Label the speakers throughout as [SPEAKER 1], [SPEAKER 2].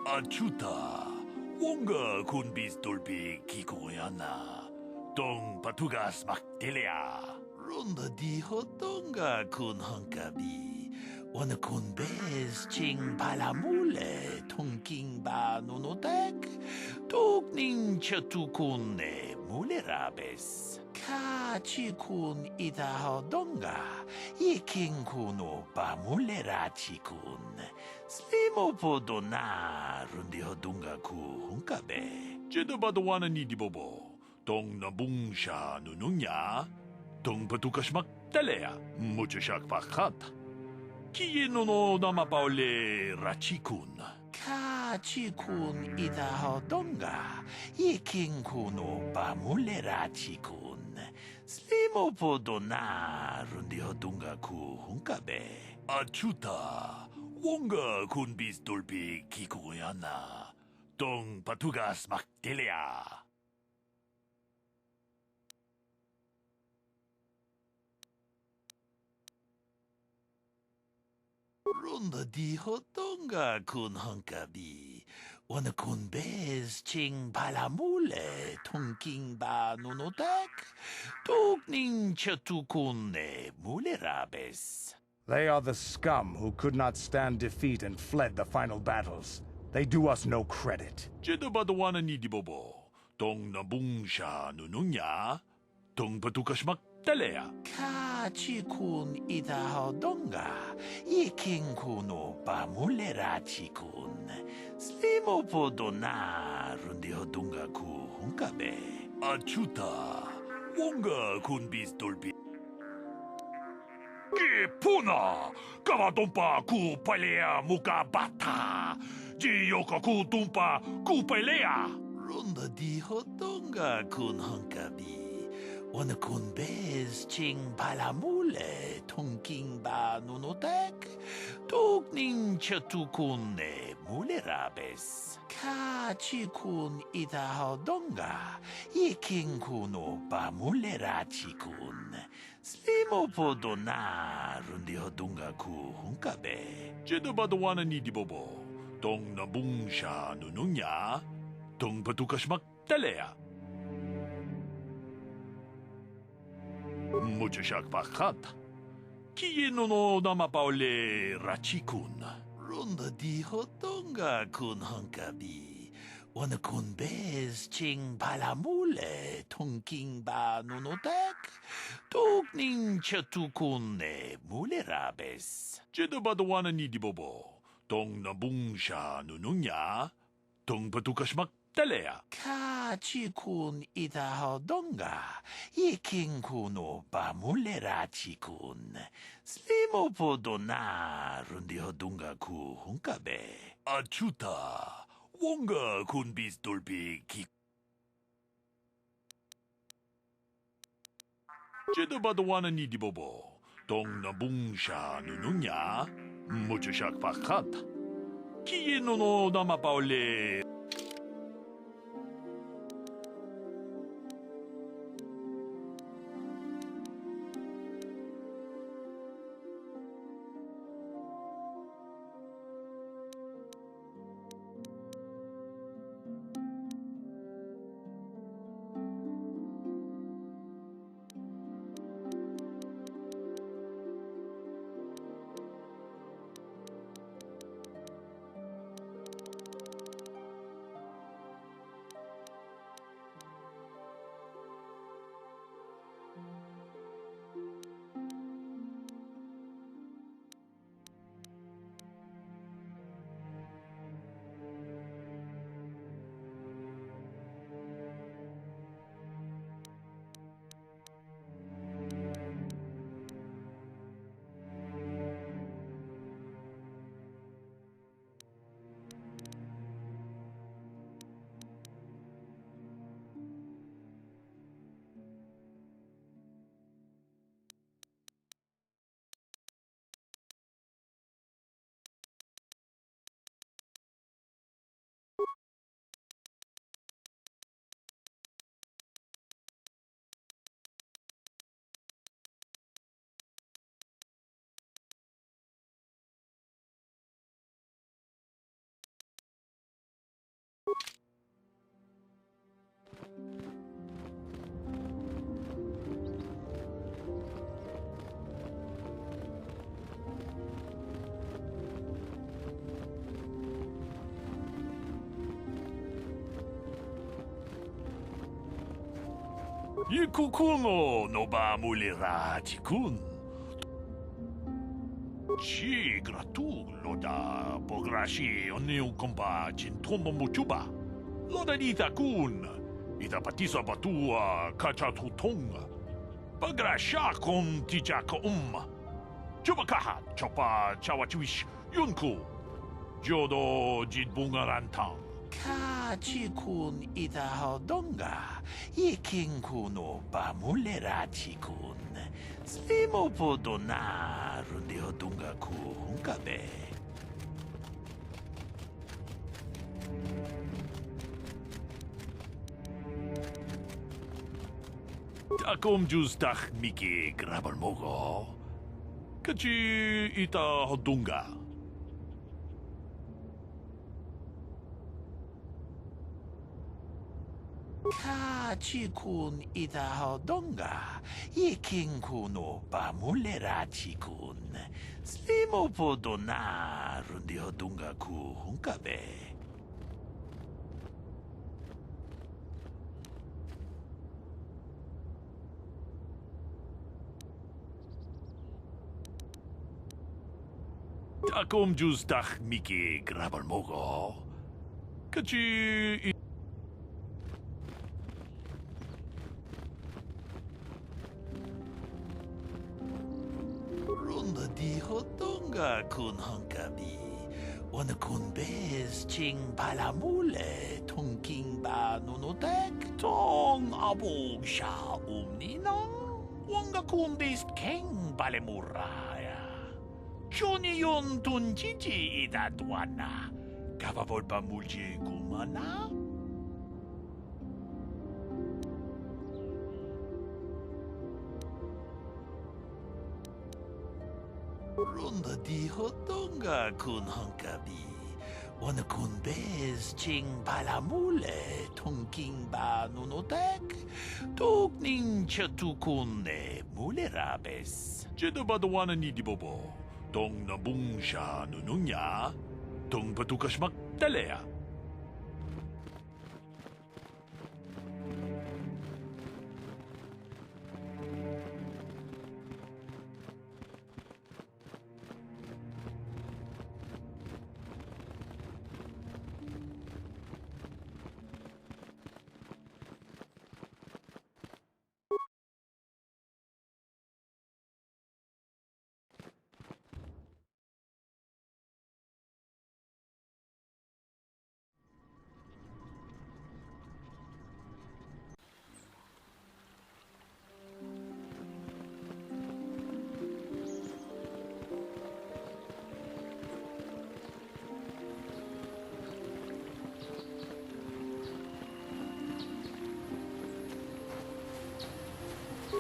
[SPEAKER 1] Achuta, wonga kun bis dolpi kikoyana, dong patugas maktelea. Ronda di hotonga kun hankabi, wana kun bez ching palamule, tongking ba nunotek, tukning chatu kun ne mulerabes. Ka chi kun ita hodonga, iking kuno ba mulera chi kun. Slimo podo na rundi hodunga ku hunkabe. Jeda badawana ni di bobo. Tong nabung siya nununya. Tong patukas magtalea. Mucho siya pakat. Kiye no namapaule rachikun. Kachikun ita hodonga. Iking kuno pamule rachikun. Slimo podo na rundi hodunga ku hunkabe. Achuta. Wonga kun bis dolpi kikoyana. Tong patugas maktelea. Ronda di hotonga kun hankabi. Wana kun bez ching palamule. Tongking ba nunotek. Tukning chatu kun ne mulerabes.
[SPEAKER 2] They are the scum who could not stand defeat and fled the final battles. They do us no credit.
[SPEAKER 1] Jeda badawana ni di bobo. Tong nabung siya nununya. Tong patukas maktalea. Kachikun ita hodonga. Iking kuno pamulera chikun. Slimo podo na rundi hodunga ku hunkabe. Achuta. Wonga kun bis dolpi. Puna! Kavatumpa ku palea muka bata! Jiyoka ku tumpa ku palea! Ronda di hotonga kun hankabi. Wana kun bez ching palamule. Tongking ba nunotek. Tukning chatu kun ne mulerabes. Kachikun ita hodonga. Iking kuno pa mulera chikun. Slimo podo na rundi hodunga ku hunkabe. Jeda badawana ni di bobo. Tong nabung siya nununya. Tong patukas magtalea. Mucho siya pakat. Kiye no namapaule rachikun. Ronda di hodonga kun hankabi. Wana kun bez ching palamule. Tongking ba nunotek. Tukning chatu kun ne mulerabes. Jeda badawana ni di bobo. Tong nabung siya nununya. Tong patukas magtalea. Kachikun ita hodonga. Iking kuno pamulera chikun. Slimo podo na rundi hodunga ku hunkabe. Achuta. Wonga kun bis dolpi ki. Jeda badawana ni di bobo. Tong nabung siya nununya. Mucho siya pakat. Kiye no namapaule. Ikukuno no ba muliratikun. Ci gratulo da pograshi oniu kompa cintomo mutuba. Loda dita kun. Ita patisa batua kachatutonga. Pagrasha kon tijaka Chubakaha chopa chawachuish yunku. Jodo jitbungarantang. Kachikun ita hodonga. Ikinkunu ba muliratikun. Slimo podona rundi hodunga ku hunkabe. Takom justach miki grabal mogo. Kachi ita hodunga. Kachikun ita hodonga. Ikinkunu ba muleratikun. Slimo podona rundi hodunga ku hunkabe. Takom justach miki grabal mogo. Kachi Runda di hodonga kun hankabi. Wana kun bez ching palamule tongking ba nunotek tong abog sha umninang. Wanga kun bez keng balemuraya. Shoni yon tun chichi idadwana. Kavavol pa mulje kumana. Runda di hodonga kun hankabi. Wana kun bez ching palamule tongking ba nunotek. Tokning chatukune mulerabes. Jeda badawana ni di bobo. Tong nabung siya nununya. Tong patukas magdalea.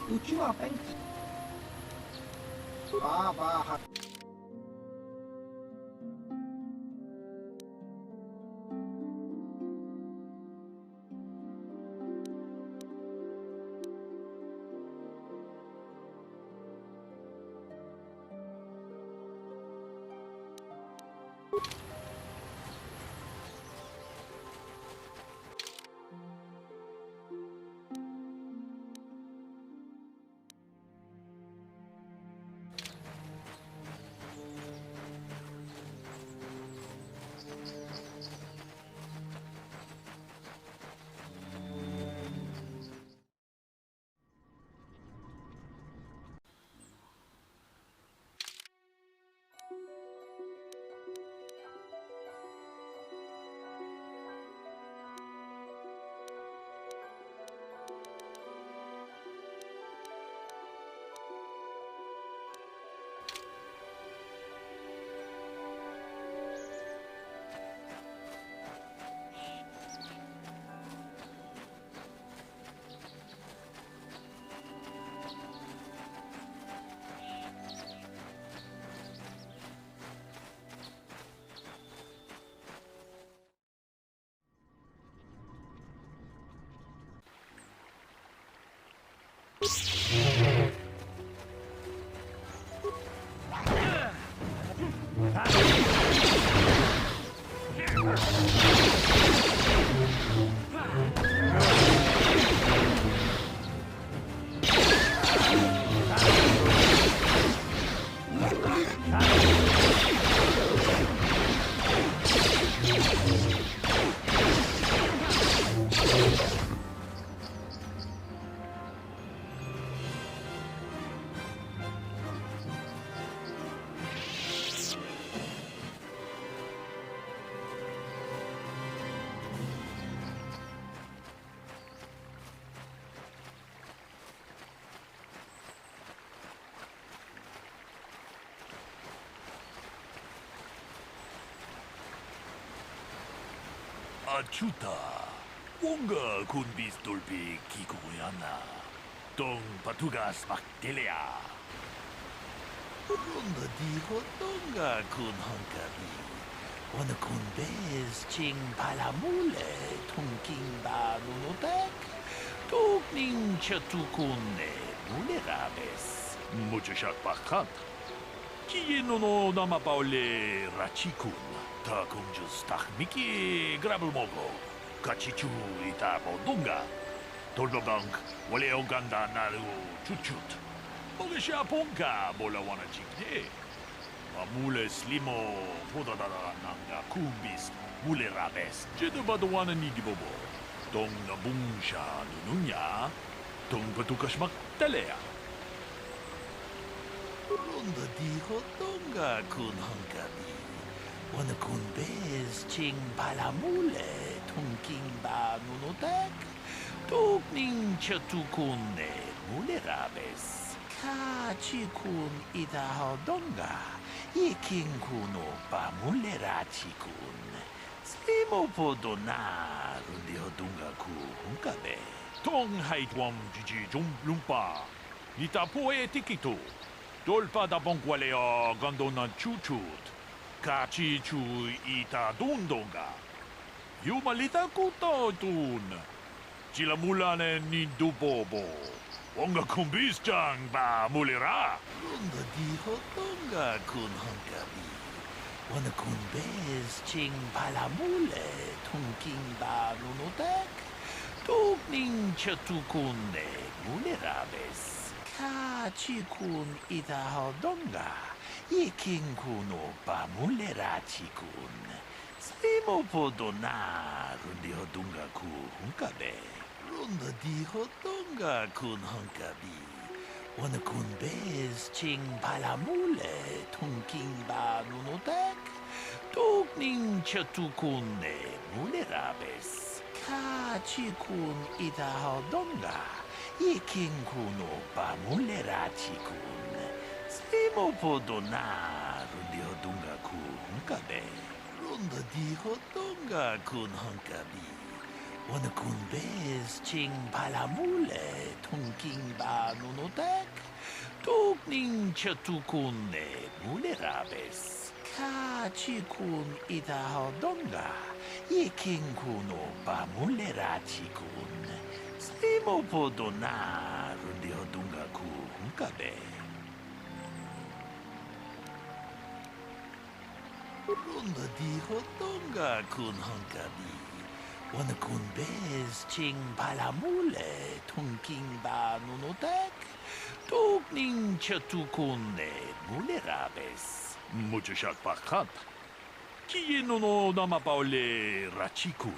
[SPEAKER 3] Uchiwa Bank. Baba.
[SPEAKER 1] Achuta. Wonga kun bis dolpi kikoyana. Dong patugas maktelea. Ronda dijo donga kun honkabi. Wana kun bez ching palamule tungking ba nunotek. Tugning chatukune mulerabes. Mucho shakbakat. Kieno no namapaule rachikun. Ta kunjus tahmiki grabelmogo. Kachichu ita bodunga. Toldogang wale oganda naru chuchut. Mogesha ponka bola wana chikde. Mule slimo podadada nanga kubis mule rabes. Jedu badwana nidibobo. Dong na bungsha nununya. Dong patukashmak talea. Ronda dijo donga kun honkabi. Wana kun bez ching palamule tungking ba nunotek. Tugning chatukune mule rabes. Ka chikun ida donga. Iking kuno ba mule rachikun. Slimo podona rundi hodunga ku hunkabe. Tong haitwam jiji lumpa. Nita poe tikito. Dolpa da bonkwaleo gandona chuchut. Kachi chu ita dundonga. Yumalita kuto dun. Chila mulane ni dubobo. Onga kumbis chang ba mulira. Ronda dijo donga kun honkabi. Wana kun bez ching palamule tungking ba nunotek. Tugning chatukune mulerabes. Ka chikun ita hodonga. Iking kuno ba mulera chikun. Slimo podona rundi hodunga ku hunkabe. Ronda dijo donga kun honkabi. Wana kun bez ching palamule tungking ba nunotek. Tugning chatukune mulerabes. Ka chikun ita hodonga. Iking kuno ba mulera chikun. Slimo podona rundi hodunga ku hunkabe. Ronda dijo donga kun honkabi. Wana kun bez ching palamule tungking ba nunotek. Tugning chatukune mulerabes. Ka chikun ita hodonga. Iking kuno ba mulera chikun. Slimo podona rundi hodunga ku hunkabe. Ronda dijo donga kun honkabi. Wana kun bez ching palamule tungking ba nunotek. Tugning chatukune mulerabes. Mucho shakbakat. Kieno no namapaule rachikun.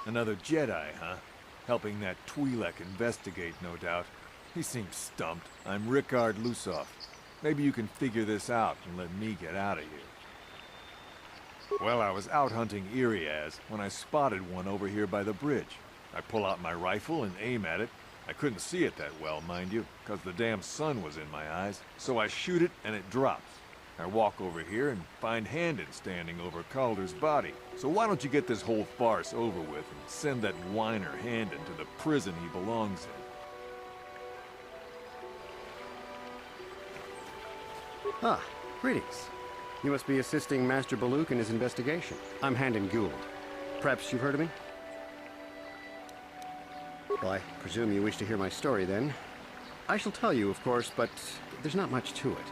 [SPEAKER 4] Another Jedi, huh? Helping that Twi'lek investigate, no doubt. He seems stumped. I'm Rickard Lusoff. Maybe you can figure this out and let me get out of here. Well, I was out hunting Iriaz when I spotted one over here by the bridge. I pull out my rifle and aim at it. I couldn't see it that well, mind you, because the damn sun was in my eyes. So I shoot it and it drops. I walk over here and find Handon standing over Calder's body. So why don't you get this whole farce over with and send that whiner Handon to the prison he belongs in?
[SPEAKER 5] Ah, greetings. You must be assisting Master Baluk in his investigation. I'm Handon Gould. Perhaps you've heard of me? Well, I presume you wish to hear my story, then. I shall tell you, of course, but there's not much to it.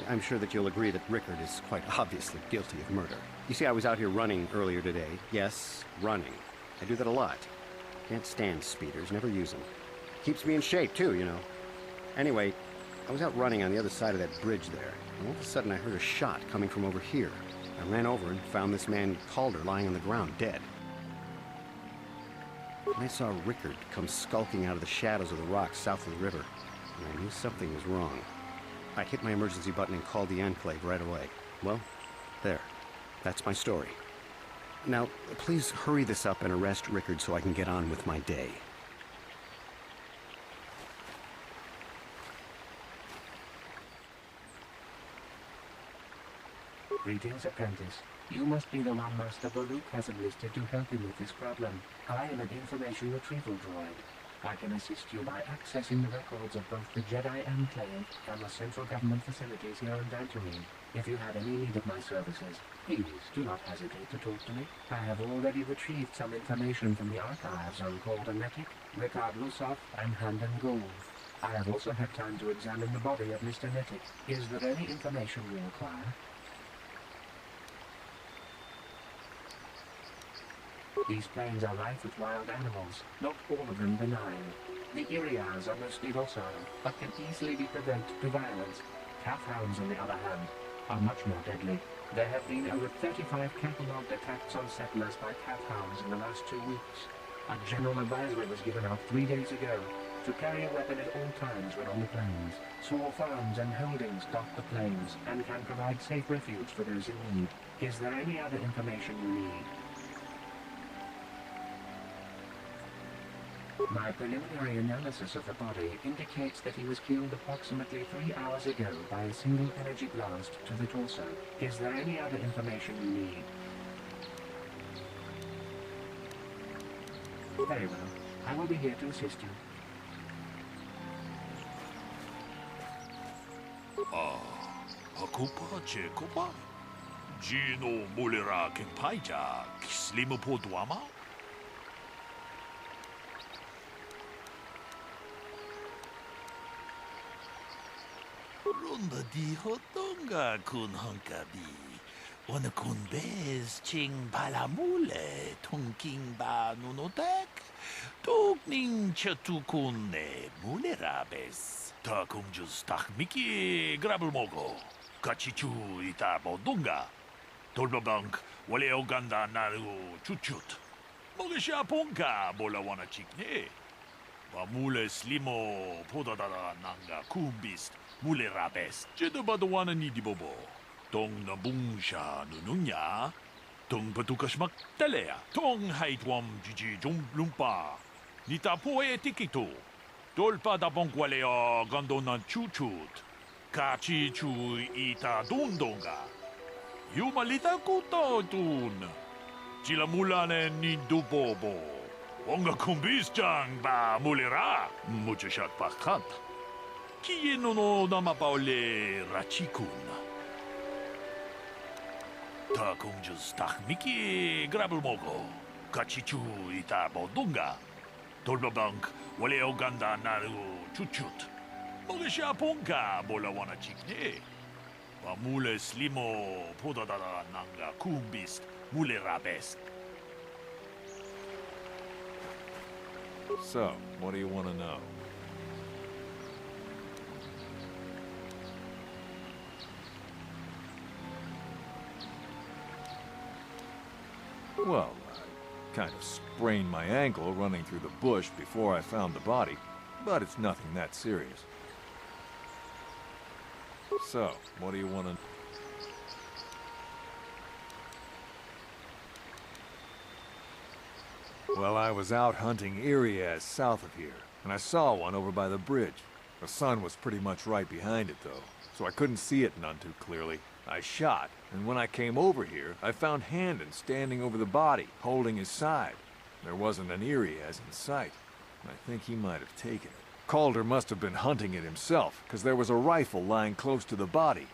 [SPEAKER 5] I'm sure that you'll agree that Rickard is quite obviously guilty of murder. You see, I was out here running earlier today. Yes, running. I do that a lot. Can't stand speeders, never use them. Keeps me in shape, too, you know. Anyway, I was out running on the other side of that bridge there, and all of a sudden I heard a shot coming from over here. I ran over and found this man Calder lying on the ground, dead. And I saw Rickard come skulking out of the shadows of the rocks south of the river, and I knew something was wrong. I hit my emergency button and called the Enclave right away. Well, there. That's my story. Now, please hurry this up and arrest Rickard so I can get on with my day.
[SPEAKER 6] Greetings, apprentice. You must be the one Master Baruch has enlisted to help him with this problem. I am an information retrieval droid. I can assist you by accessing the records of both the Jedi Enclave and the central government facilities here on Dantooine. If you have any need of my services, please do not hesitate to talk to me. I have already retrieved some information from the archives on Calder Netic, Rickard Lusov, and Handon Gould. I have also had time to examine the body of Mr. Netic. Is there any information you require? These plains are rife with wild animals, not all of them benign. The Iriars are mostly docile, but can easily be provoked to violence. Calf hounds, on the other hand, are much more deadly. There have been over 35 catalogued attacks on settlers by calf hounds in the last 2 weeks. A general advisory was given out 3 days ago to carry a weapon at all times when on the plains. Small farms and holdings dot the plains and can provide safe refuge for those in need. Is there any other information you need? My preliminary analysis of the body indicates that he was killed approximately 3 hours ago by a single energy blast to the torso. Is there any other information you need? Very well. I will be here to assist you.
[SPEAKER 1] Hakupa Chekopa? Gino Mulera Kempaija, Slimo Podwama? Ronda di hotonga kun hankabi. Wana kun bez ching palamule tonking ba nunotek. Tokning chatukun ne mulerabes. Ta kumjus takmiki grabulmogo. Kachichu ita bodunga. Tolbabank wale oganda naru chuchut. Mogesha ponka bola wana chikne. Bamule slimo podadada nanga kumbist. Mule rabes, jedo badawana ni di bobo. Tong na bungsha nununya. Tong patukashmak talea. Tong haitwam jiji jom lumpa. Nita poe tikito. Tolpa da bonkwalea gandona chuchut. Kachi chu ita dundonga. Yumalita kuto tun. Chila mulane ni du bobo. Wonga kumbis jang ba mulera. Mucho shak pakant. Chi no nama paole rachikun. Ta kumjus takmiki grabulmogo. Kachichu ita bodunga. Tolbabank wale oganda naru chuchut. Mogesha ponka bola wana chikne. Bamule slimo podadada nanga kumbist mule rabes.
[SPEAKER 4] So, what do you want to know? Well, I kind of sprained my ankle running through the bush before I found the body, but it's nothing that serious. So, what do you want to... Well, I was out hunting Irias south of here, and I saw one over by the bridge. The sun was pretty much right behind it, though, so I couldn't see it none too clearly. I shot, and when I came over here, I found Handon standing over the body, holding his side. There wasn't an Irias in sight. I think he might have taken it. Calder must have been hunting it himself, because there was a rifle lying close to the body.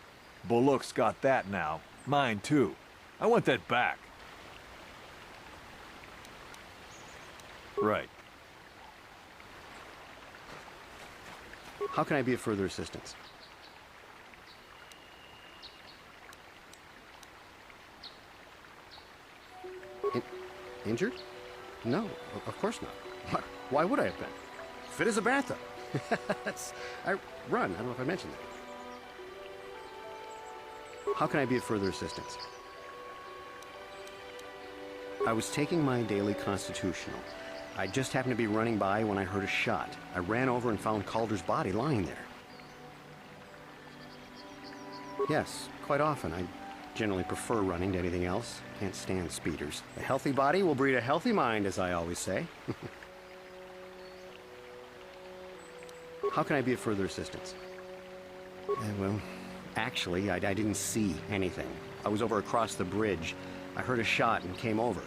[SPEAKER 4] Bullock's got that now. Mine, too. I want that back. Right.
[SPEAKER 5] How can I be of further assistance? Injured? No, of course not. Why would I have been? Fit as a bantha. I run. I don't know if I mentioned that. How can I be of further assistance? I was taking my daily constitutional. I just happened to be running by when I heard a shot. I ran over and found Calder's body lying there. Yes, quite often. I generally prefer running to anything else. Can't stand speeders. A healthy body will breed a healthy mind, as I always say. How can I be of further assistance? Well, actually, I didn't see anything. I was over across the bridge. I heard a shot and came over.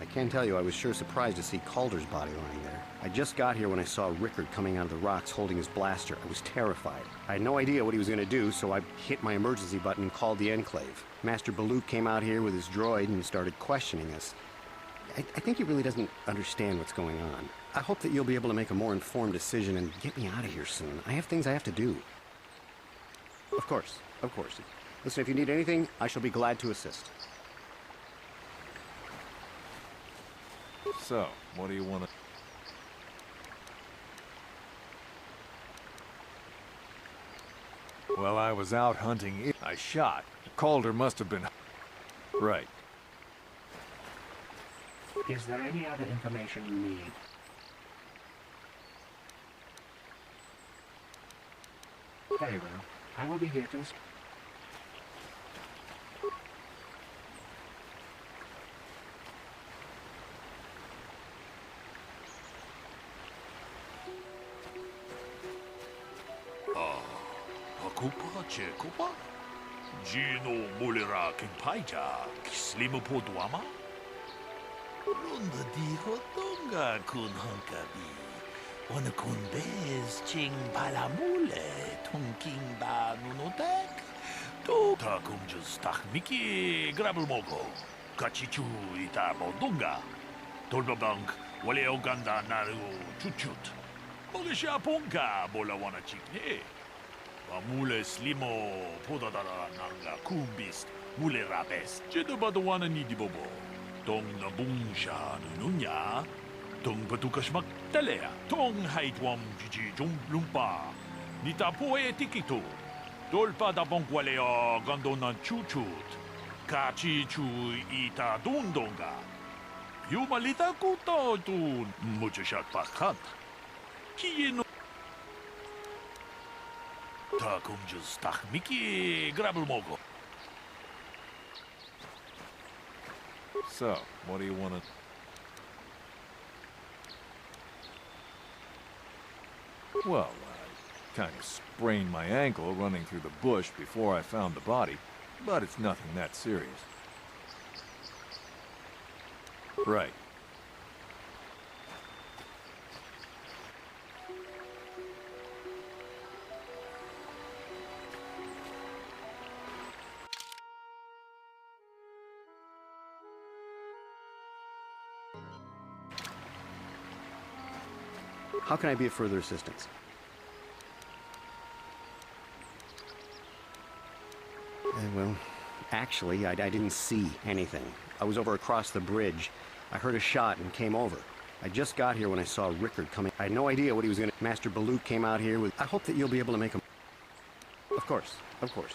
[SPEAKER 5] I can tell you I was sure surprised to see Calder's body lying there. I just got here when I saw Rickard coming out of the rocks holding his blaster. I was terrified. I had no idea what he was going to do, so I hit my emergency button and called the Enclave. Master Baluk came out here with his droid and started questioning us. I think he really doesn't understand what's going on. I hope that you'll be able to make a more informed decision and get me out of here soon. I have things I have to do. Of course, of course. Listen, if you need anything, I shall be glad to assist.
[SPEAKER 4] So, what do you want to... Well, I was out hunting. I shot. Calder must have been... Right.
[SPEAKER 6] Is there any other information you need? Very well. I will be here to...
[SPEAKER 1] Kupa Kupa? Gino Mulera Kimpaija, Kislimu Poduama? Runda di Hotonga kun Hunkabi. Ona kun bez ching palamule, tunking ba nunotek. To takum just takmiki grabulmogo. Kachichu ita bodunga. Tolbabank, wale oganda naru chuchut. Mogisha punka bola wana chikne. Mule slimo podadara nanga kumbist mule rabes jedo badwana ni dibobo tong nabungsha nunya tong patukashmak talea tong haitwam jiji jum lumpa nita poe tikito dolpa da bonkwaleo gandona chuchut kachi chu ita dundonga yumalita kuto tu muchashak pakat kieno takum just takmiki grabulmogo.
[SPEAKER 4] So, what do you want to... Well, I kind of sprained my ankle running through the bush before I found the body, but it's nothing that serious. Right.
[SPEAKER 5] How can I be of further assistance? Well, actually, I didn't see anything. I was over across the bridge. I heard a shot and came over. I just got here when I saw Rickard coming. I had no idea what he was going to... Master Baluk came out here with... I hope that you'll be able to make a... Of course, of course.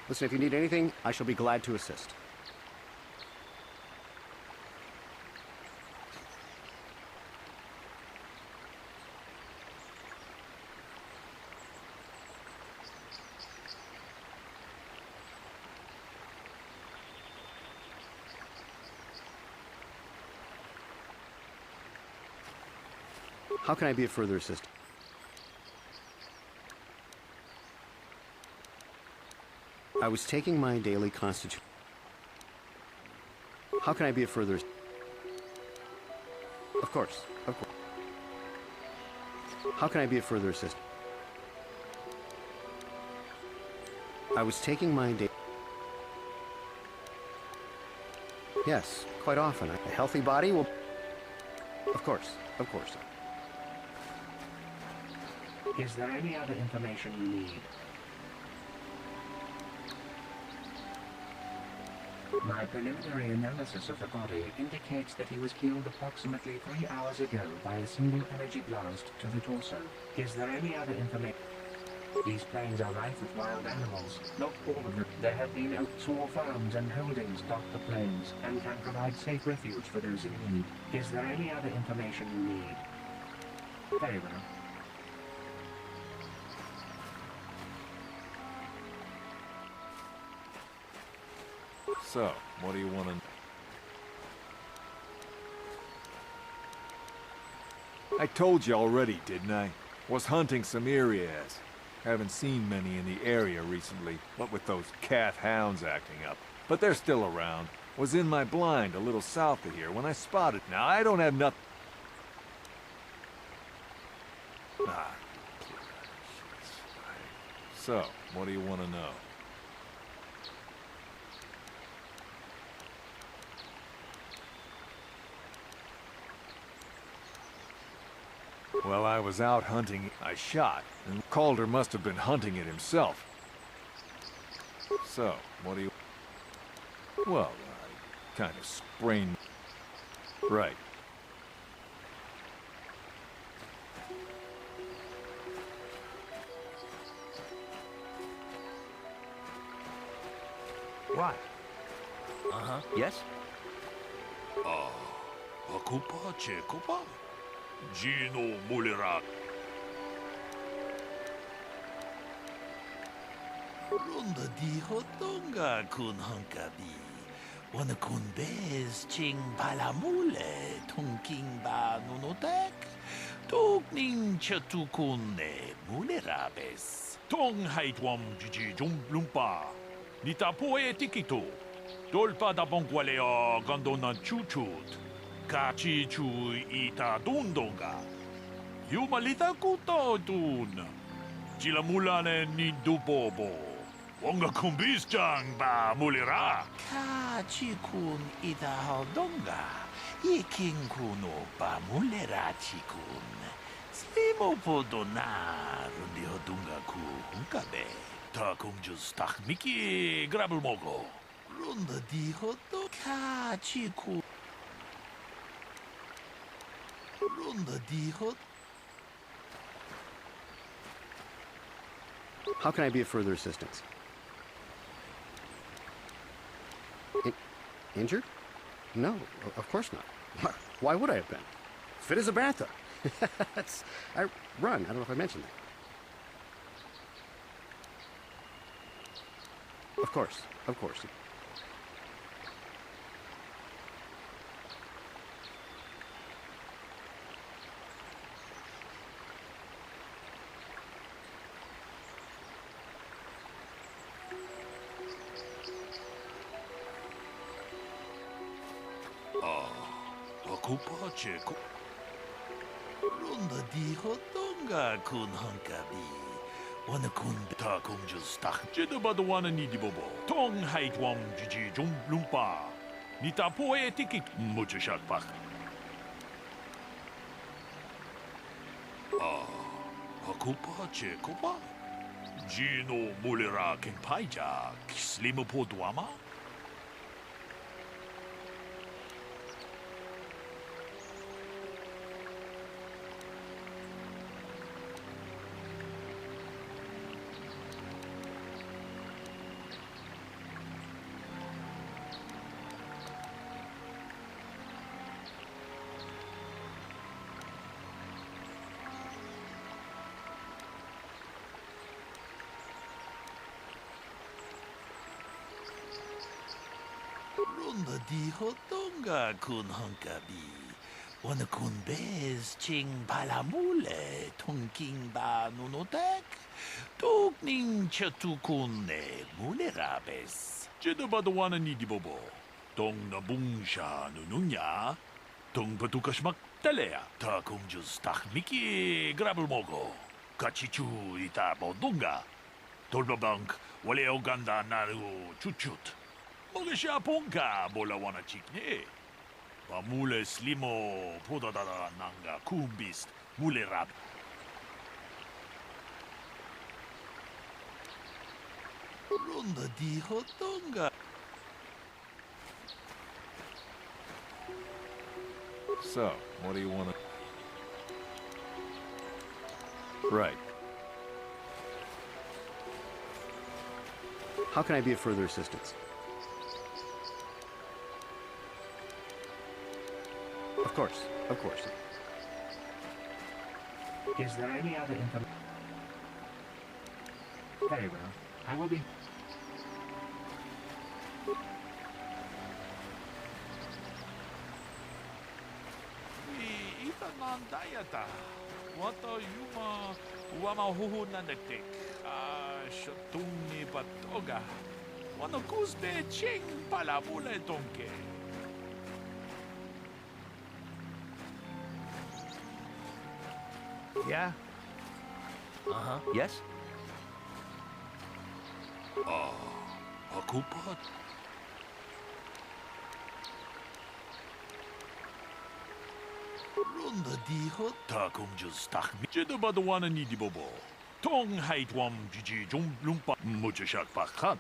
[SPEAKER 5] Listen, if you need anything, I shall be glad to assist. How can I be of further assistance? I was taking my daily constitution. How can I be of further... Of course, of course. How can I be of further assistance? I was taking my day... Yes, quite often. A healthy body will... Of course, of course.
[SPEAKER 6] Is there any other information you need? My preliminary analysis of the body indicates that he was killed approximately 3 hours ago by a single energy blast to the torso. Is there any other information? These plains are rife with wild animals. Not all of them. There have been small farms and holdings dot the plains and can provide safe refuge for those in need. Is there any other information you need? Very well.
[SPEAKER 4] So, what do you want to... I told you already, didn't I? Was hunting some areas. Haven't seen many in the area recently, what with those cat hounds acting up. But they're still around. Was in my blind a little south of here when I spotted. Now, I don't have nothing... Ah. So, what do you want to know? Well, I was out hunting. I shot, and Calder must have been hunting it himself. So, what do you... Well, I kind of sprained... Right.
[SPEAKER 7] Why? Uh-huh. Yes?
[SPEAKER 1] Akupa Chekopa? Gino Mulera. Ronda di hotonga kun hankabi. Wana kun bez ching palamule tunking ba nunotek. Tukning chatukune mulerabes. Tong haitwam jiji jumblumpa. Nita poe tikito. Dolpa da bongwalea gandona chuchut. Kachi chu ita dundonga. Yumalita kuto dun. Chilamulane ni dubobo. Wonga kumbis jang ba mulira. Kachi kun ita hodonga. Iking kuno ba mulira chikun. Slimo podona rundi hodunga ku hunkabe. Ta kung just tak miki grabul mogo. Runda di hodo kachi kun.
[SPEAKER 5] How can I be of further assistance? Injured? No, of course not. Why would I have been? Fit as a bantha. I run. I don't know if I mentioned that. Of course, of course.
[SPEAKER 1] Akupa Cheko. Ronda di hotonga kun hankabi. Wana kun ta kung just tak. Jedaba the wana ni di bobo. Tong haitwam jiji jumblumpa. Nita poe tikik muchashak pak. Akupa Chekopa. Gino Mulera king paija. Slimo podwama. Runda di hotonga kun hankabi. Wana kun bez ching palamule tunking ba nunotek. Tukning chatukune mulerabes. Jedaba the wana ni di bobo. Tong nabungsha nununya. Tong patukashmak talea. Ta kung just tak miki grabul mogo. Kachichu ita bodunga. Tolbabank wale oganda naru chuchut. Mogesha ponka bola wana chikne. Pamule slimo podadada nanga kumbist mule rab. Ronda di hotonga.
[SPEAKER 4] So, what do you want to... Right.
[SPEAKER 5] How can I be of further assistance? Of course, of course.
[SPEAKER 6] Is there any other information? Very well. I will be...
[SPEAKER 1] Nandayata. Wata yuma wama huhunanektik. Shatuni batoga. Wano kuzbe ching palamule tonke.
[SPEAKER 4] Yeah?
[SPEAKER 7] Uh-huh. Yes?
[SPEAKER 1] Akupat. Runda diho takum just takmi. Jedabadwana ni dibobo. Tong haitwam jiji jum lumpa muchashak pakat.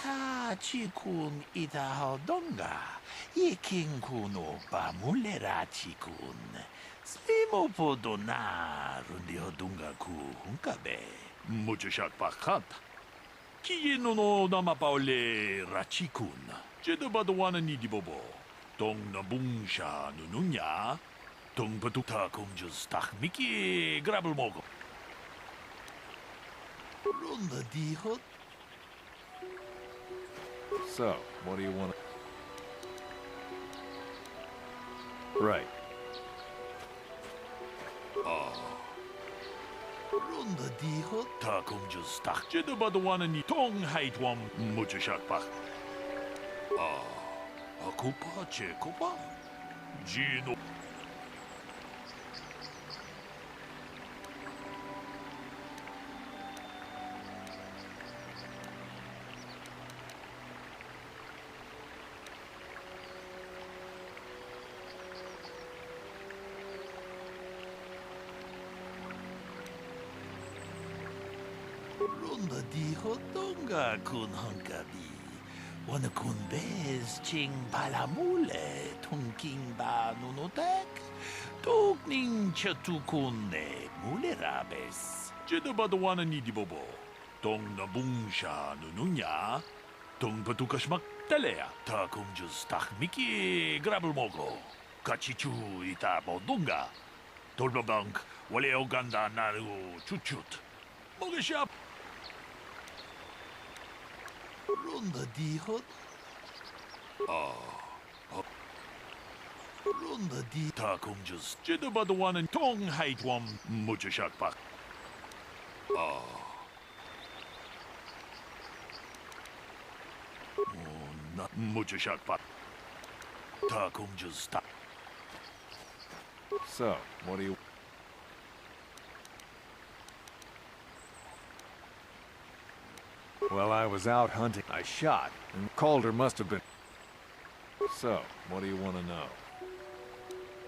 [SPEAKER 1] Ka chikun itahodonga. Iking kuno pamulera chikun. Slimo podona rundi hodunga ku hunkabe. Muchashak pakat. Kiyeno no namapaole rachikun. Jedabadwana ni dibobo. Tong nabungsha nununya. Tong patuta kung just takmiki grabel mogo. Runda dihot.
[SPEAKER 4] So, what do you want to... Right.
[SPEAKER 1] Runda dihot takum just tak. Jedabadwana ni tong haitwam muchashak pak. Akupa chekopa. Gino. Runda diho donga kun hankabi. Wana kun bez ching palamule tungking ba nunotek. Tukning chatukune mule rabes. Jedabadwana ni dibobo. Tong nabungsha nununya. Tong patukashmak talea. Takum just takmiki grabel mogo. Kachichu ita bodunga. Tolbabank wale oganda naru chuchut. Mogashap. Runda dihot. Runda di takum just. Jedabadwana tong haitwam muchashak pak. Not muchashak pak. Takum just.
[SPEAKER 4] So, what do you... Well, I was out hunting. I shot, and Calder must have been... So, what do you want to know?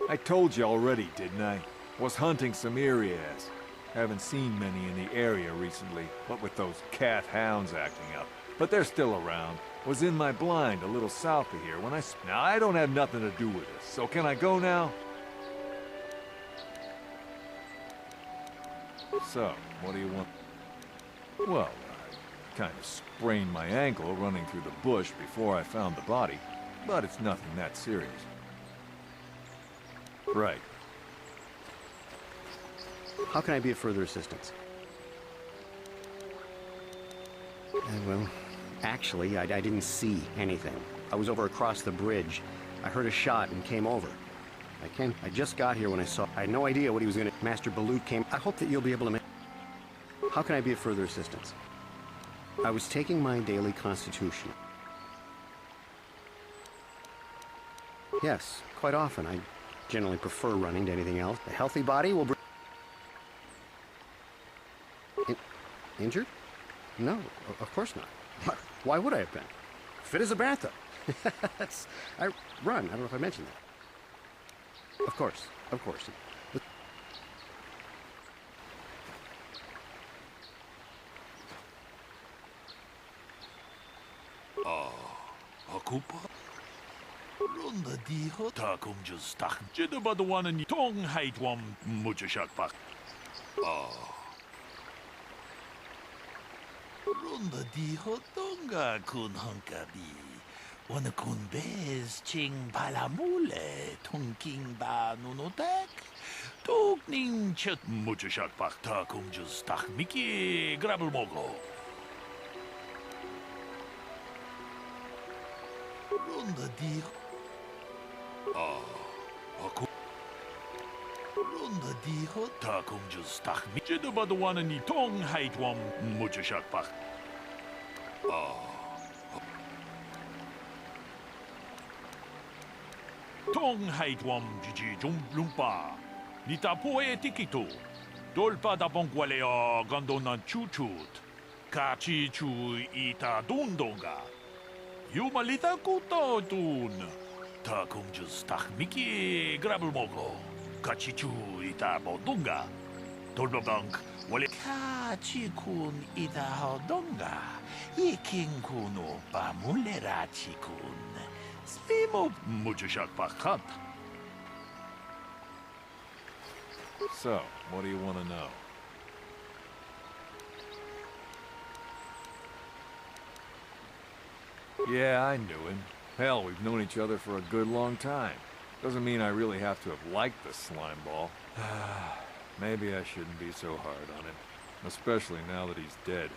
[SPEAKER 4] I told you already, didn't I? Was hunting some areas. Haven't seen many in the area recently, what with those cat hounds acting up. But they're still around. Was in my blind a little south of here when I... Now, I don't have nothing to do with this, so can I go now? So, what do you want? Well, I kind of sprained my ankle running through the bush before I found the body, but it's nothing that serious. Right.
[SPEAKER 5] How can I be of further assistance? Well, actually, I didn't see anything. I was over across the bridge. I heard a shot and came over. I just got here when I saw... I had no idea what he was going to... Master Balut came... I hope that you'll be able to make... How can I be of further assistance? I was taking my daily constitution. Yes, quite often. I generally prefer running to anything else. A healthy body will bring... Injured? No, of course not. Why would I have been? Fit as a bathtub. I run. I don't know if I mentioned that. Of course, of course.
[SPEAKER 1] Akupa. Runda diho takum just tak. Jedabadwana ni tong haitwam muchashak pak. Runda diho donga kun hankabi. Wana kun bez ching palamule tungking ba nunotek. 뚝 닝쳐 무주샥 박타 공주스 딱 미끼 그랍을 먹어. 론더 디 아고 론더 디호 다 공주스 딱 미끼도 봐도 와는 이 동하이트웜 무주샥 박 동하이트웜 지지 좀 룸바 Nita poe tikito. Dolpa da bongualeo gondona chuchut. Kachi chu ita dundonga. Yumalita kuto dun. Ta kumjus tak miki grabul mogo. Kachi chu ita bodunga. Dolpa bank wale. Kachi kun ita hodonga. Iking kuno pa mulerachi kun. Slimo mujushak pakat.
[SPEAKER 4] So, what do you want to know? Yeah, I knew him. Hell, we've known each other for a good long time. Doesn't mean I really have to have liked the slime ball. Maybe I shouldn't be so hard on him. Especially now that he's dead.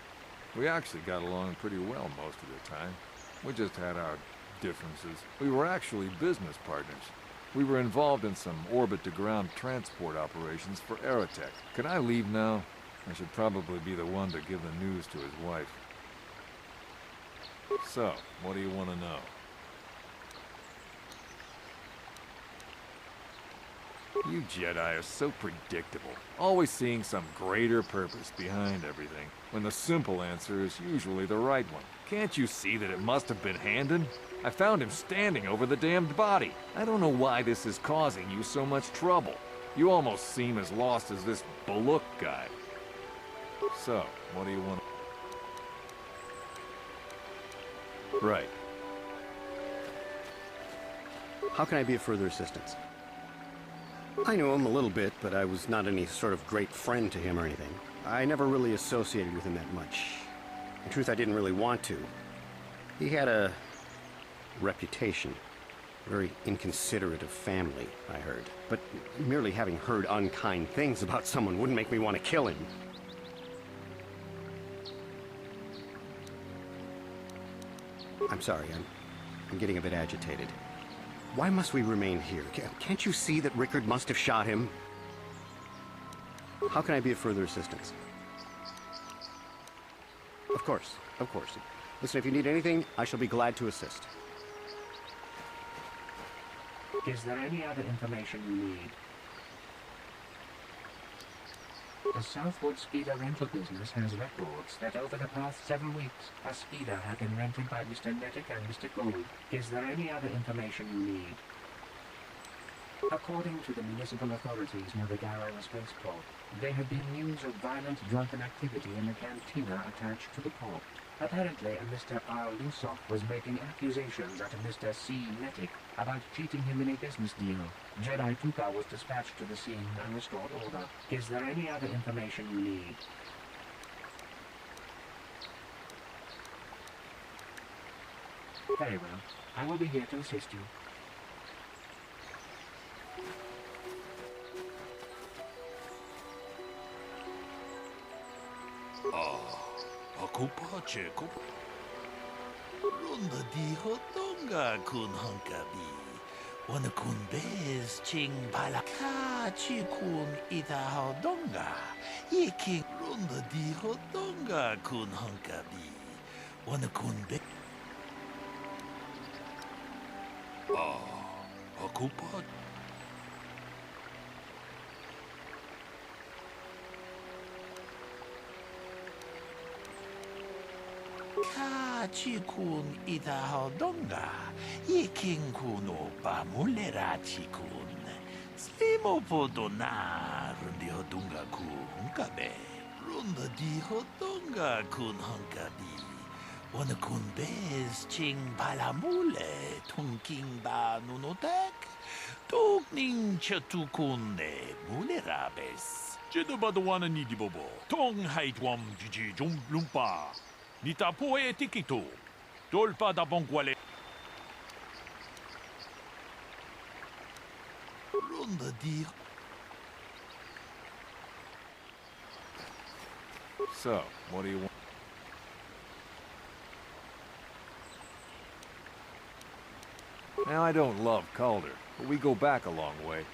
[SPEAKER 4] We actually got along pretty well most of the time. We just had our differences. We were actually business partners. We were involved in some orbit-to-ground transport operations for Aerotech. Can I leave now? I should probably be the one to give the news to his wife. So, what do you want to know? You Jedi are so predictable, always seeing some greater purpose behind everything, when the simple answer is usually the right one. Can't you see that it must have been Handon? I found him standing over the damned body. I don't know why this is causing you so much trouble. You almost seem as lost as this Baluk guy. So, what do you want? Right.
[SPEAKER 5] How can I be of further assistance? I knew him a little bit, but I was not any sort of great friend to him or anything. I never really associated with him that much. In truth, I didn't really want to. He had a reputation. Very inconsiderate of family, I heard. But merely having heard unkind things about someone wouldn't make me want to kill him. I'm sorry, I'm getting a bit agitated. Why must we remain here? Can't you see that Rickard must have shot him? How can I be of further assistance? Of course, of course. Listen, if you need anything, I shall be glad to assist.
[SPEAKER 6] Is there any other information you need? The Southwood Speeder rental business has records that over the past 7 weeks, a speeder had been rented by Mr. Nettic and Mr. Gold. Is there any other information you need? According to the municipal authorities near the Garrow spaceport, there had been news of violent drunken activity in the cantina attached to the port. Apparently, a Mr. R. Lusov was making accusations at a Mr. C. Nettic about cheating him in a business deal. Jedi Tuka was dispatched to the scene and restored order. Is there any other information you need? Very well. I will be here to assist you.
[SPEAKER 1] Akupa Cheko Runda diho donga kun hankabi. Wana kun bez ching palaka chi kun ita ho donga. Yiki runda diho donga kun hankabi. Wana kun be. Akupa. Kachi kun ita ho donga. Yiking kun opa mulerachi kun. Slimo podona rundi ho donga ku hunkabe. Runda di ho donga kun hunkabi. Wana kun bez ching palamule tunking ba nunotek. Tukning chatu kun ne mulerabes. Jedobadwana ni dibobo. Tong haitwam jiji jum lumpa. Nita poe tikito. Dolpa da bonguale. Runda di.
[SPEAKER 4] So, what do you want? Now, I don't love Calder, but we go back a long way.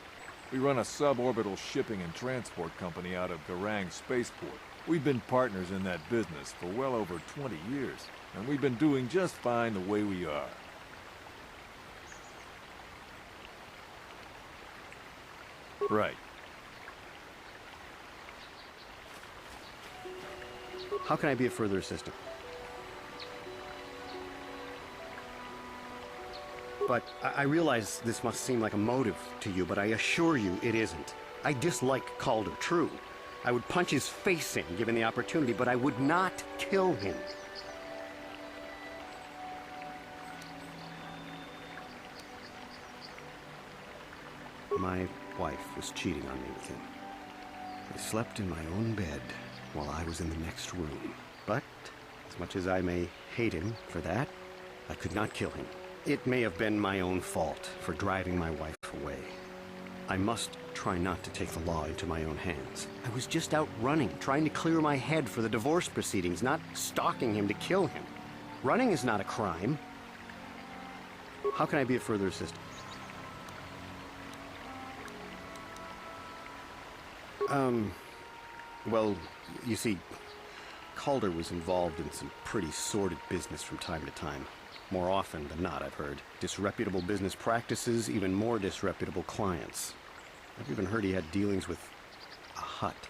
[SPEAKER 4] We run a suborbital shipping and transport company out of Garang Spaceport. We've been partners in that business for well over 20 years, and we've been doing just fine the way we are. Right.
[SPEAKER 5] How can I be of further assistance? But I realize this must seem like a motive to you, but I assure you it isn't. I dislike Calder, true. I would punch his face in, given the opportunity, but I would not kill him. My wife was cheating on me with him. I slept in my own bed while I was in the next room. But, as much as I may hate him for that, I could not kill him. It may have been my own fault for driving my wife away. I must try not to take the law into my own hands. I was just out running, trying to clear my head for the divorce proceedings, not stalking him to kill him. Running is not a crime. How can I be of further assistance? Well, you see, Calder was involved in some pretty sordid business from time to time. More often than not, I've heard. Disreputable business practices, even more disreputable clients. I've even heard he had dealings with a hut.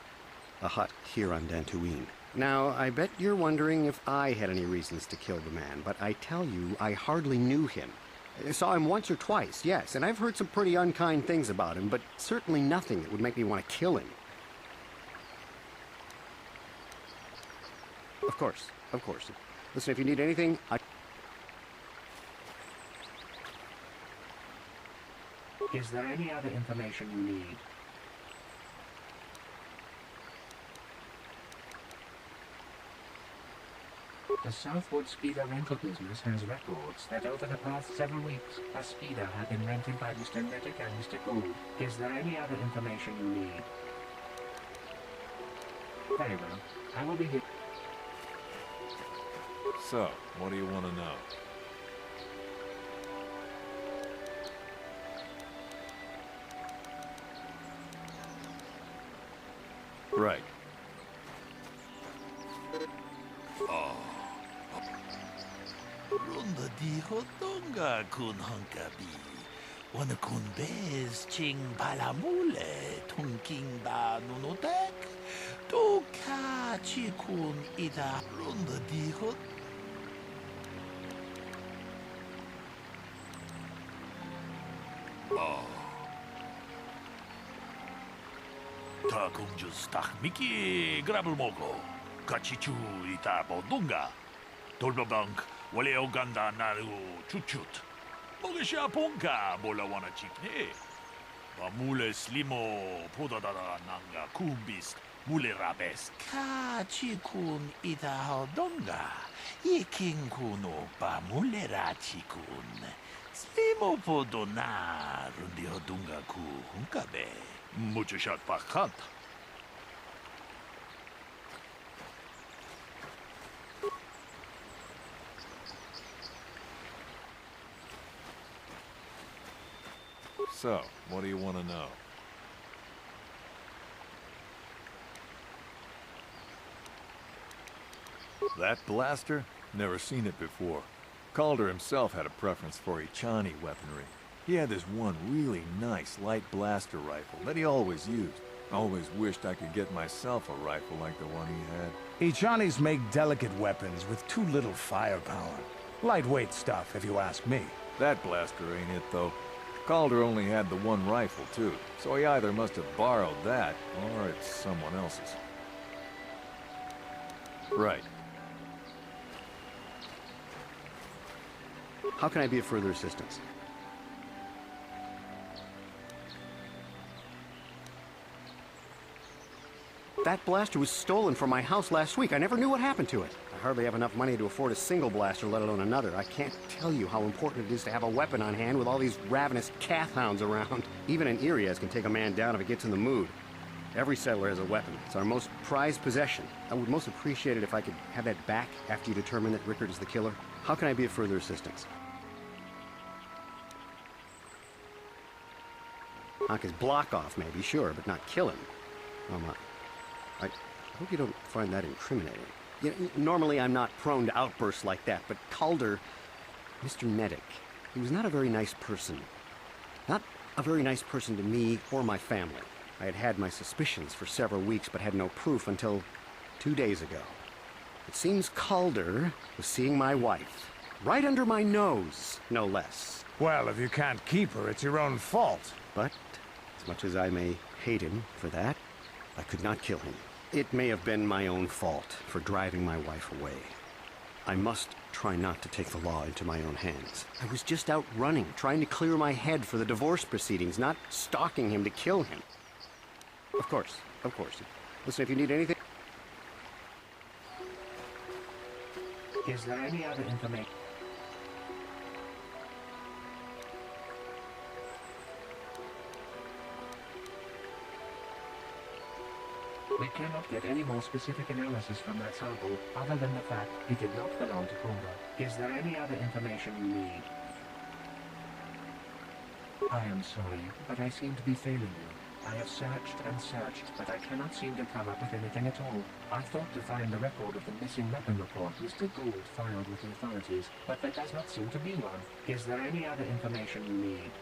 [SPEAKER 5] A hut here on Dantooine. Now, I bet you're wondering if I had any reasons to kill the man, but I tell you, I hardly knew him. I saw him once or twice, yes, and I've heard some pretty unkind things about him, but certainly nothing that would make me want to kill him. Of course, of course. Listen, if you need anything,
[SPEAKER 6] Is there any other information you need? The Southwood Speeder rental business has records that over the past several weeks, a speeder had been rented by Mr. Reddick and Mr. Gould. Is there any other information you need? Very well. I will be here.
[SPEAKER 4] So, what do you want to know? Right.
[SPEAKER 1] Runda di hotonga kun hunkabi. Wana kun bez ching palamule tunking ba nunotek. Tu ka chi kun ida runda di hot. Ta kung jus tak miki grabel mogo. Kachichu ita bodunga. Tolbabank, wale oganda naru chuchut. Mogesha ponka bola wana chikne. Bamule slimo podadada nanga kumbis mule rabes. Kachikun ita hodonga. Iking kuno bamule rachikun. Slimo podona rundi hodunga ku hunkabe. Mucho shot pakat.
[SPEAKER 4] So, what do you want to know? That blaster? Never seen it before. Calder himself had a preference for Ichani weaponry. He had this one really nice light blaster rifle that he always used. Always wished I could get myself a rifle like the one he had.
[SPEAKER 2] Ichanis make delicate weapons with too little firepower. Lightweight stuff, if you ask me.
[SPEAKER 4] That blaster ain't it, though. Calder only had the one rifle, too, so he either must have borrowed that, or it's someone else's. Right.
[SPEAKER 5] how can I be of further assistance? That blaster was stolen from my house last week. I never knew what happened to it. I hardly have enough money to afford a single blaster, let alone another. I can't tell you how important it is to have a weapon on hand with all these ravenous cath hounds around. Even an Irias can take a man down if it gets in the mood. Every settler has a weapon. It's our most prized possession. I would most appreciate it if I could have that back after you determine that Rickard is the killer. How can I be of further assistance? Knock his block off, maybe, sure, but not kill him. I hope you don't find that incriminating. You know, normally I'm not prone to outbursts like that, but Calder, Mr. Neddick, he was not a very nice person. Not a very nice person to me or my family. I had had my suspicions for several weeks, but had no proof until 2 days ago. It seems Calder was seeing my wife. Right under my nose, no less.
[SPEAKER 2] Well, if you can't keep her, it's your own fault.
[SPEAKER 5] But, as much as I may hate him for that, I could not kill him. It may have been my own fault for driving my wife away. I must try not to take the law into my own hands. I was just out running, trying to clear my head for the divorce proceedings, not stalking him to kill him. Of course, of course. Listen, if you need anything...
[SPEAKER 6] Is there any other information? We cannot get any more specific analysis from that sample, other than the fact it did not belong to Calder. Is there any other information you need? I am sorry, but I seem to be failing you. I have searched and searched, but I cannot seem to come up with anything at all. I thought to find the record of the missing weapon report Mr. Gould filed with the authorities, but there does not seem to be one. Is there any other information you need?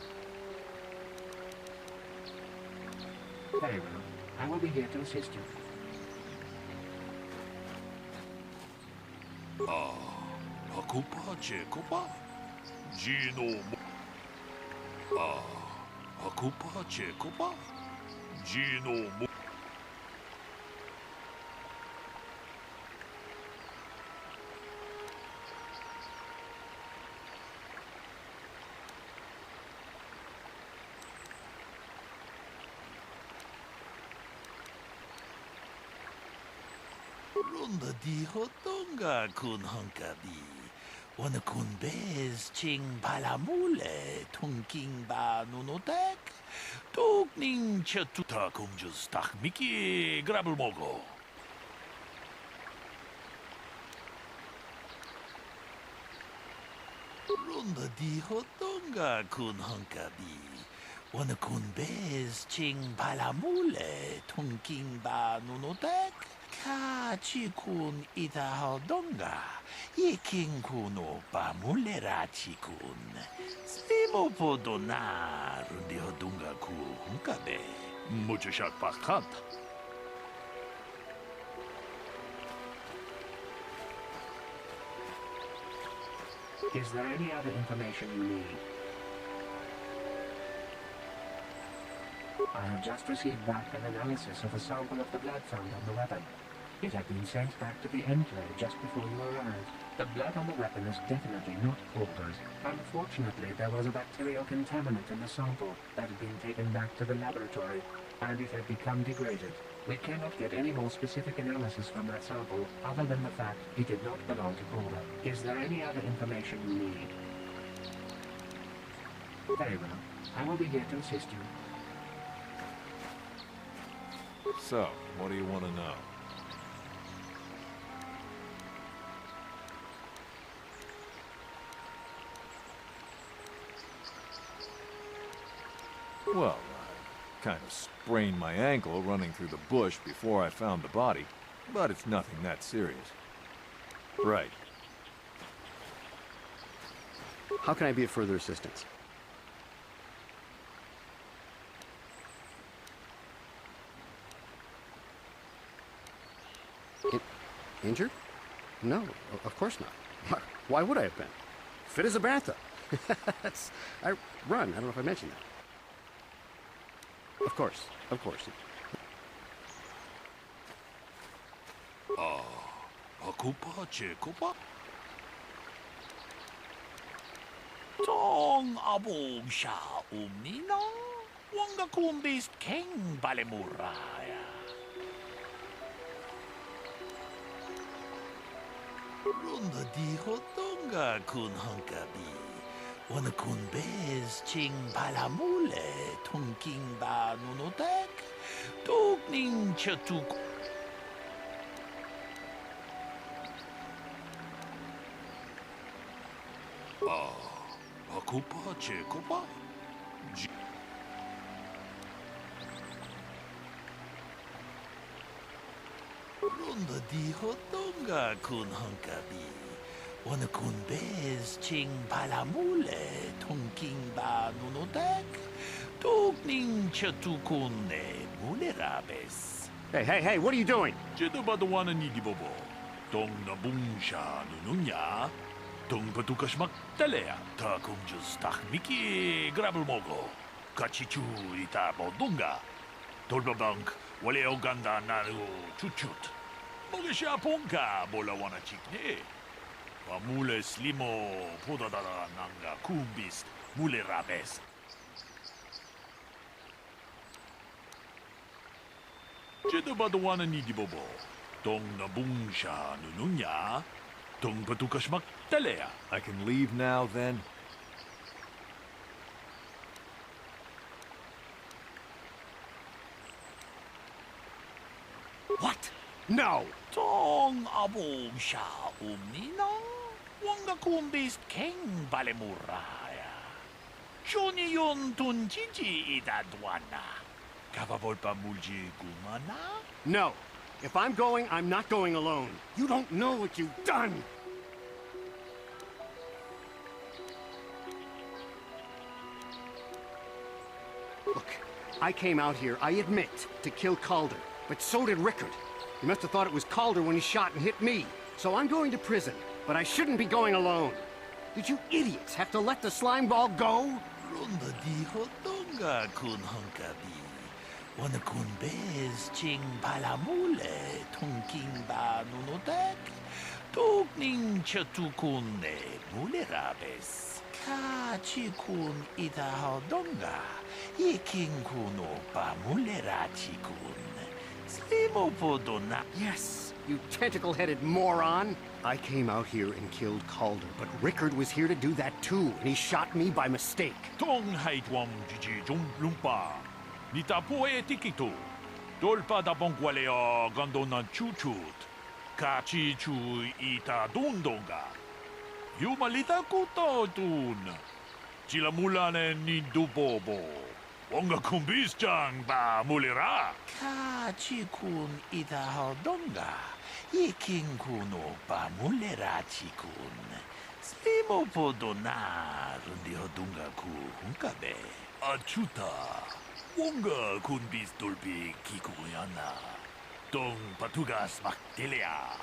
[SPEAKER 6] Very well. I will be here to assist you.
[SPEAKER 1] Hakupa Chekopa? Gino. Hakupa Chekopa? Gino. Runda di hotonga kun hankabi. Wana kun bez ching palamule tunking ba nunotek. Tukning chatuta kumjus tak miki grabel mogo. Runda di hotonga kun hankabi. Wana kun bez ching palamule tunking ba nunotek. Kachikun itahodonga, iking kuno pamulerachikun. Simo podona rundi hodunga ku hunkabe. Mucho shot pakat.
[SPEAKER 6] Is there any other information you need? I have just received back an analysis of a sample of the blood found on the weapon. It had been sent back to the enclave just before you arrived. The blood on the weapon is definitely not Calder's. Unfortunately, there was a bacterial contaminant in the sample that had been taken back to the laboratory, and it had become degraded. We cannot get any more specific analysis from that sample, other than the fact it did not belong to Calder. Is there any other information you need? Very well. I will be here to assist you.
[SPEAKER 4] So, what do you want to know? Well, I kind of sprained my ankle running through the bush before I found the body, but it's nothing that serious. Right.
[SPEAKER 5] How can I be of further assistance? Injured? No, of course not. Why would I have been? Fit as a bathtub. I run. I don't know if I mentioned that. Of course, of course.
[SPEAKER 1] Hakupa Chekopa? Tong abog siya umnina. Wanga kumbis keng balemuraya. Runda di hotonga kun hankabi. Wana kun bez ching palamule tunking ba nunotek. Tukning chatuk. Ako pa, Cheko pa. Ronda di hotonga kun hankabi. Wana kun bez ching palamule tongking ba nunodak. Tukning chatukun ne mulerabes.
[SPEAKER 5] Hey, what are you doing?
[SPEAKER 1] Jedo ba wana ni di bobo. Tong nabungsha nununya. Tong patukas maktalea. Ta kung just takmiki grabel mogo. Kachichu ita bodunga. Tolbabank wale oganda naru chuchut. Moge siya pongka bola wana chikne. Pamule slimo podadara nanga kumbis mule rabes. Jedo ba wana ni di bobo. Tong nabungsha nununya. Tong patukas maktalea.
[SPEAKER 4] I can leave now, then?
[SPEAKER 5] What? No!
[SPEAKER 1] Tong abungsha umninang. Wanga kumbis keng balemuraya. Shoni yon tunjiji idadwana. Kavavolpa mulji gumana?
[SPEAKER 5] No. If I'm going, I'm not going alone. You don't know what you've done! Look, I came out here, I admit, to kill Calder. But so did Rickard. He must have thought it was Calder when he shot and hit me. So I'm going to prison, but I shouldn't be going alone. Did you idiots have to let the slime ball go?
[SPEAKER 1] Ronda di hotonga kun hankabi. Wana kun bez ching palamule tongking ba nunodak. Tukning chatukun ne mulerabes. Kachikun ita hodonga. Iking kuno pa mulerachikun. Slimo podona.
[SPEAKER 5] Yes, you tentacle-headed moron! I came out here and killed Calder, but Rickard was here to do that too, and he shot me by mistake.
[SPEAKER 1] Tong haitwam jiji jum lumpa. Nita poe tikito. Dolpa da bongwalea gandona chuchut. Kachi chu ita dundonga. Yumalita kuto tun. Chila mulane ni dubobo. Wonga kumbis chang ba mulira. Kachi kun ita hodonga. Iking kuno ba mulera chikun. Slimo podona rundi hodunga ku hunkabe. Achuta. Wonga kun bis dolpi kikuyana. Tong patugas maktelea.